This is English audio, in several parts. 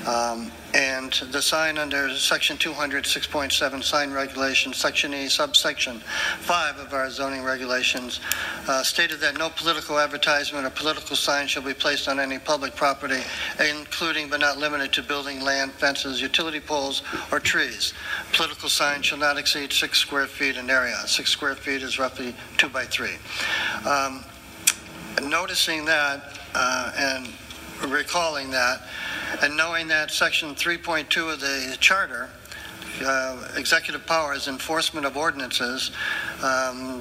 And the sign under Section 206.7 sign regulations, Section E, subsection 5 of our zoning regulations, stated that no political advertisement or political sign shall be placed on any public property, including but not limited to building, land, fences, utility poles, or trees. Political signs shall not exceed 6 square feet in area. 6 square feet is roughly 2 by 3. Noticing that and recalling that, and knowing that Section 3.2 of the Charter, executive powers, enforcement of ordinances,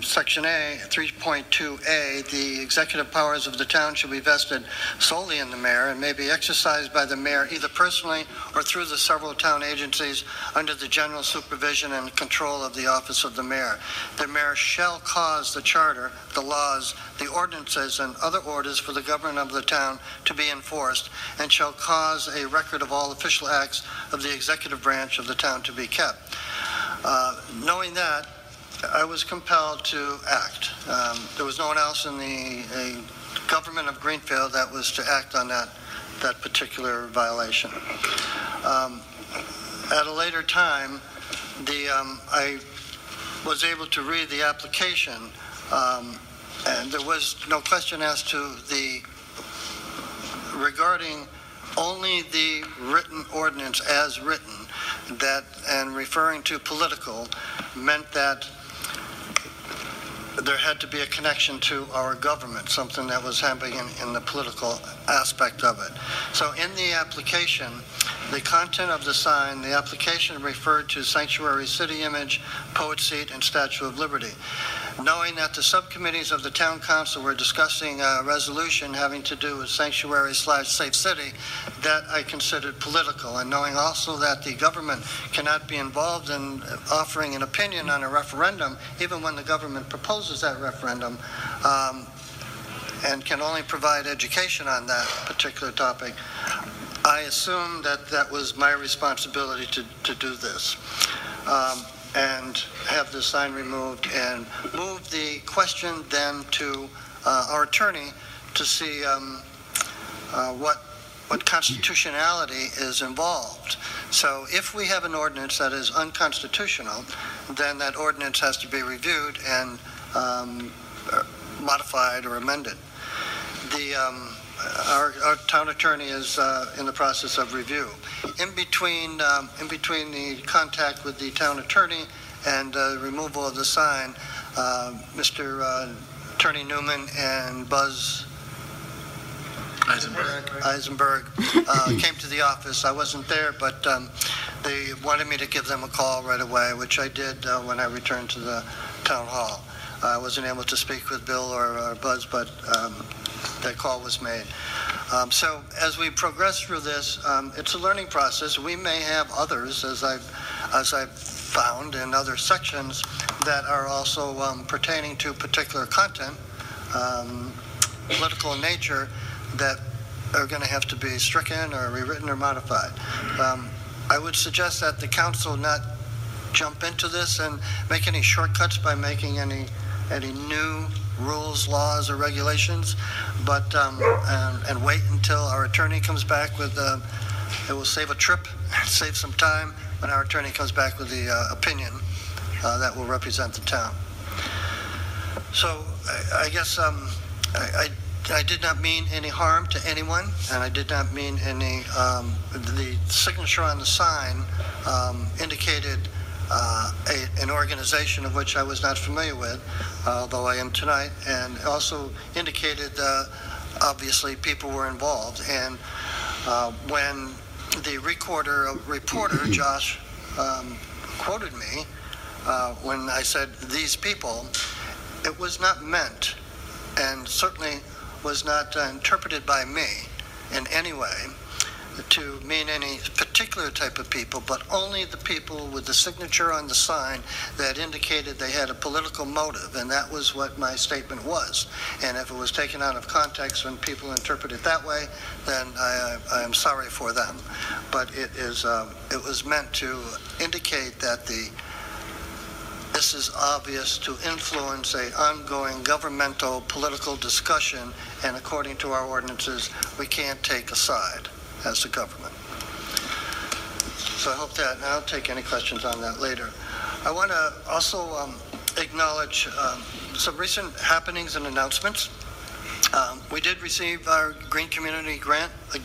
Section A, 3.2A, the executive powers of the town shall be vested solely in the mayor and may be exercised by the mayor either personally or through the several town agencies under the general supervision and control of the office of the mayor. The mayor shall cause the charter, the laws, the ordinances, and other orders for the government of the town to be enforced, and shall cause a record of all official acts of the executive branch of the town to be kept. Knowing that, I was compelled to act. There was no one else in the government of Greenfield that was to act on that particular violation. At a later time, I was able to read the application, and there was no question as to regarding only the written ordinance as written, that, and referring to political, meant that there had to be a connection to our government, something that was happening in the political aspect of it. So in the application, the content of the sign, the application referred to sanctuary city image, poet seat, and Statue of Liberty. Knowing that the subcommittees of the town council were discussing a resolution having to do with sanctuary/safe city, that I considered political, and knowing also that the government cannot be involved in offering an opinion on a referendum, even when the government proposes that referendum, and can only provide education on that particular topic, I assumed that that was my responsibility to do this. And have the sign removed, and move the question then to our attorney to see what constitutionality is involved. So if we have an ordinance that is unconstitutional, then that ordinance has to be reviewed and modified or amended. Our town attorney is in the process of review. In between the contact with the town attorney and removal of the sign, Mr. Attorney Newman and Buzz Eisenberg came to the office. I wasn't there, but they wanted me to give them a call right away, which I did when I returned to the town hall. I wasn't able to speak with Bill or Buzz, but that call was made. So as we progress through this, it's a learning process. We may have others, as I've found in other sections, that are also pertaining to particular content, political in nature, that are going to have to be stricken or rewritten or modified. I would suggest that the council not jump into this and make any shortcuts by making any new rules, laws, or regulations, but and wait until our attorney comes back with it will save a trip, save some time when our attorney comes back with the opinion that will represent the town. So I guess I did not mean any harm to anyone, and I did not mean any, the signature on the sign indicated an organization of which I was not familiar with, although I am tonight, and also indicated obviously people were involved. And when the reporter, Josh, quoted me when I said these people, it was not meant, and certainly was not interpreted by me in any way to mean any particular type of people, but only the people with the signature on the sign that indicated they had a political motive, and that was what my statement was. And if it was taken out of context when people interpret it that way, then I am sorry for them. But it was meant to indicate that this is obvious to influence an ongoing governmental political discussion, and according to our ordinances, we can't take a side as a government. So I hope that, and I'll take any questions on that later. I want to also acknowledge some recent happenings and announcements. We did receive our Green Community Grant again.